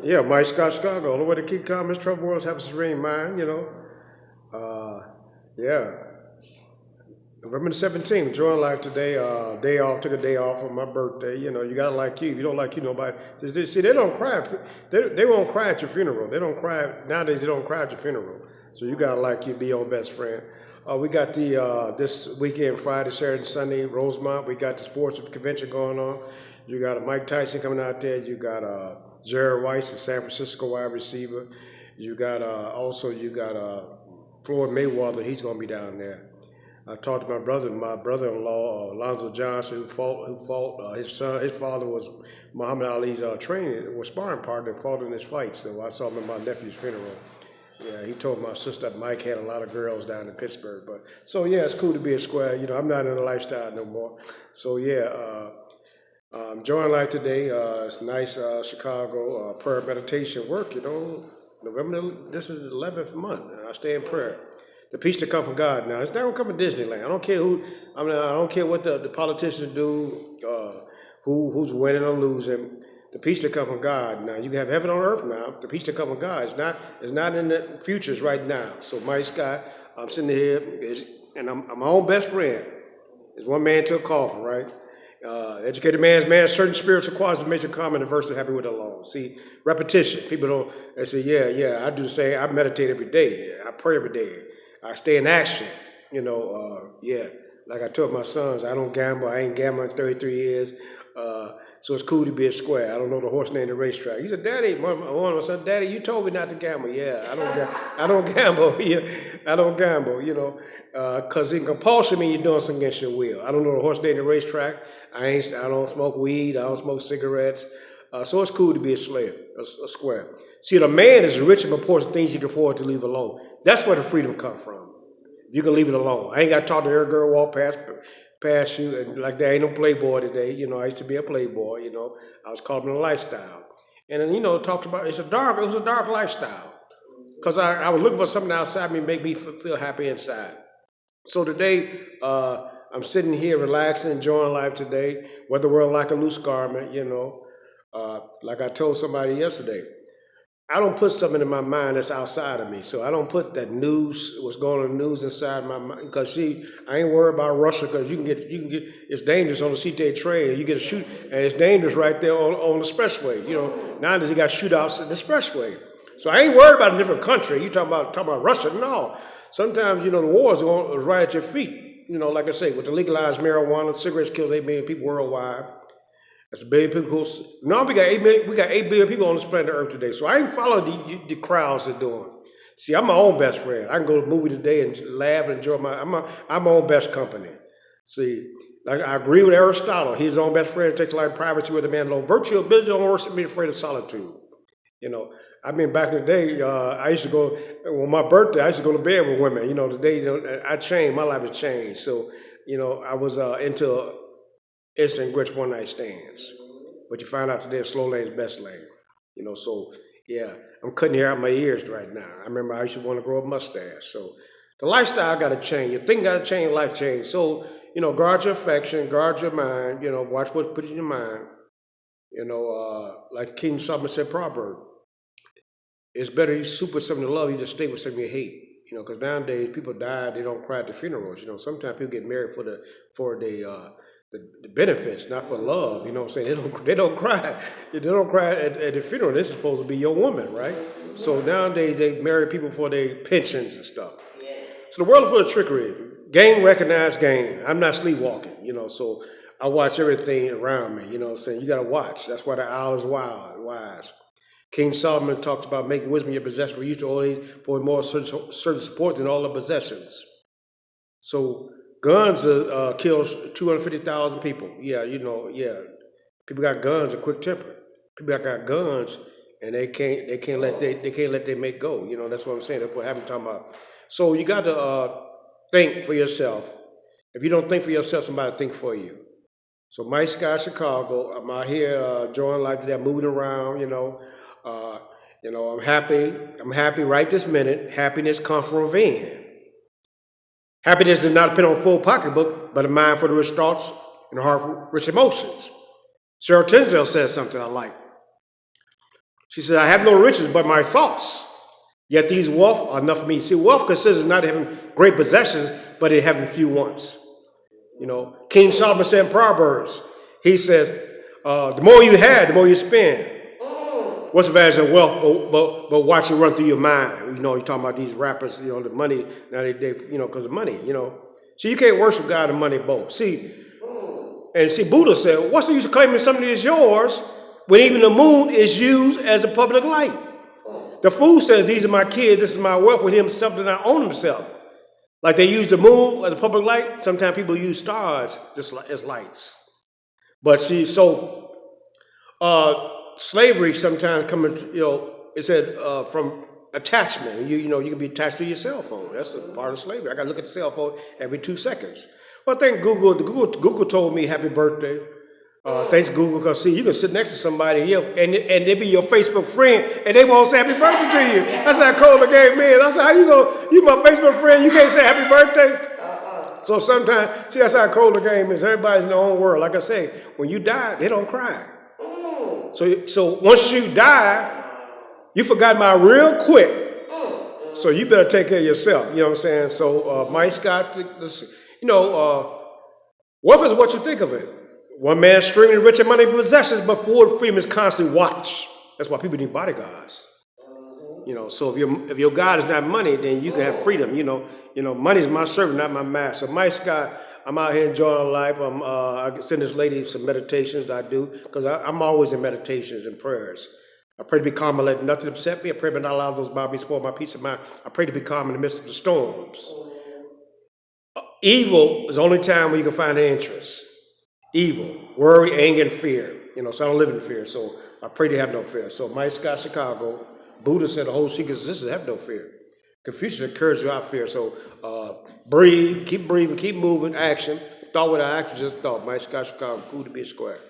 Yeah, Mike Scott Chicago. All the way to keep calm, Miss Trouble World's have a serene mind, Uh, yeah. November the 17th, enjoying life today. Day off, took a day off on my birthday. You gotta like you. If you don't like you, nobody. See, they don't cry. They won't cry at your funeral. They don't cry. Nowadays, they don't cry at your funeral. So you gotta like you, be your best friend. We got the this weekend, Friday, Saturday, Sunday, Rosemont. We got the sports convention going on. You got Mike Tyson coming out there. You got Jared Weiss, the San Francisco wide receiver. You got you got Floyd Mayweather. He's gonna be down there. I talked to my brother-in-law, Alonzo Johnson, who fought his son. His father was Muhammad Ali's training, was sparring partner, fought in his fight. So I saw him at my nephew's funeral. Yeah, he told my sister that Mike had a lot of girls down in Pittsburgh. But so yeah, it's cool to be a square. I'm not in the lifestyle no more. So yeah, I'm enjoying life today. It's nice, Chicago prayer meditation work. November. This is the 11th month. I stay in prayer. The peace to come from God. Now it's not gonna come from Disneyland. I don't care who. I don't care what the politicians do. Who's winning or losing. The peace to come from God. Now you can have heaven on earth. Now the peace to come from God. It's not in the futures right now. So my Scott, I'm sitting here, and I'm my own best friend. It's one man to a coffin, right? Educated man's certain spiritual qualities makes a common and verse happy with the law. See, repetition. People don't. They say, yeah, I do the same. I meditate every day. I pray every day. I stay in action. Yeah. Like I told my sons, I don't gamble. I ain't gambled in 33 years. So it's cool to be a square. I don't know the horse name, the racetrack. He said, Daddy, one of my sons, Daddy, you told me not to gamble. Yeah, I don't gamble. Yeah, I don't gamble. Because in compulsion mean you're doing something against your will. I don't know the horse name, the racetrack. I don't smoke weed. I don't smoke cigarettes. So it's cool to be a square. See, the man is rich in proportion to things you can afford to leave alone. That's where the freedom comes from. You can leave it alone. I ain't got to talk to every girl walk past you and like that. Ain't no playboy today. I used to be a playboy. I was caught in a lifestyle, and then talked about it was a dark lifestyle because I was looking for something outside me make me feel happy inside. So today I'm sitting here relaxing, enjoying life today. Wear the world like a loose garment. Like I told somebody yesterday. I don't put something in my mind that's outside of me. So I don't put that news, what's going on in the news inside my mind. Because see, I ain't worried about Russia because you can get, it's dangerous on the CTA train. You get a shoot, and it's dangerous right there on the expressway. Nowadays you got shootouts in the expressway. So I ain't worried about a different country. You talking about Russia? No. Sometimes, the war is right at your feet. Like I say, with the legalized marijuana, cigarettes kills 8 million people worldwide. That's a billion people. Now we got 8 million. We got 8 billion people on this planet Earth today. So I ain't following the crowds that doing. See, I'm my own best friend. I can go to a movie today and laugh and enjoy I'm my own best company. See, like I agree with Aristotle. He's his own best friend. Takes a lot of privacy with a man alone. Virtue of business don't be afraid of solitude. I mean, back in the day, I used to go on my birthday. I used to go to bed with women. Today, I changed. My life has changed. So, I was into instant grits one night stands. But you find out today slow lane's best lane. So yeah, I'm cutting hair out my ears right now. I remember I used to want to grow a mustache. So the lifestyle gotta change. Your thing gotta change, life change. So, guard your affection, guard your mind, watch what put in your mind. Like King Solomon said, proverb. It's better you super something to love, you just stay with something you hate. Because nowadays people die, they don't cry at the funerals. Sometimes people get married for the benefits, not for love. You know what I'm saying? They don't cry. They don't cry at the funeral. This is supposed to be your woman, right? So nowadays they marry people for their pensions and stuff. So the world is full of trickery. Game recognized game. I'm not sleepwalking, so I watch everything around me, what I'm saying? You gotta watch. That's why the owl is wise. King Solomon talks about making wisdom your possession for you to old age for more certain support than all the possessions. So guns kills 250,000 people. Yeah. People got guns and quick temper. People got guns and they can't let their mate go. That's what I'm saying. That's what I'm talking about. So you got to think for yourself. If you don't think for yourself, somebody think for you. So Mike Scott, Chicago. I'm out here enjoying life today. I'm moving around. I'm happy. I'm happy right this minute. Happiness comes from within. Happiness does not depend on a full pocketbook, but a mind for the rich thoughts and a heart for rich emotions. Sarah Tinsdale says something I like. She said, I have no riches but my thoughts. Yet these wealth are enough for me. See, wealth consists not having great possessions, but in having few wants. You know, King Solomon said in Proverbs, he says, the more you have, the more you spend. What's the value of wealth but watch it run through your mind? You know, you're talking about these rappers, you know, the money, now they you know, because of money, you know. So you can't worship God and money both. See, Buddha said, what's the use of claiming something is yours when even the moon is used as a public light? The fool says, these are my kids, this is my wealth, when himself does not own himself. Like they use the moon as a public light, sometimes people use stars just as lights. But see, so slavery sometimes comes, you know, it said from attachment. You know, you can be attached to your cell phone. That's a part of slavery. I got to look at the cell phone every 2 seconds. Well, I think Google told me happy birthday. Thanks Google, because see, you can sit next to somebody and they be your Facebook friend and they won't say happy birthday to you. That's how cold the game is. I said, how you go? You my Facebook friend, you can't say happy birthday? So sometimes, see, that's how cold the game is. Everybody's in their own world. Like I say, when you die, they don't cry. So once you die, you forgot about real quick. So you better take care of yourself. You know what I'm saying? So Mike Scott, you know, wealth is what you think of it. One man extremely rich in money and possessions, but poor freedom is constantly watched. That's why people need bodyguards. You know, so if your God is not money, then you can have freedom. You know, money is my servant, not my master. Mike Scott, I'm out here enjoying life. I send this lady some meditations that I do, because I'm always in meditations and prayers. I pray to be calm and let nothing upset me. I pray to not allow those bodies spoil my peace of mind. I pray to be calm in the midst of the storms. Evil is the only time where you can find an interest. Evil, worry, anger, and fear. You know, so I don't live in fear. So I pray to have no fear. So Mike Scott, Chicago, Buddha said the whole secret is this: is have no fear. Confucius encouraged you out fear. So breathe, keep breathing, keep moving, action. Thought without action, just thought. Mike Scott, Chicago, cool to be a square.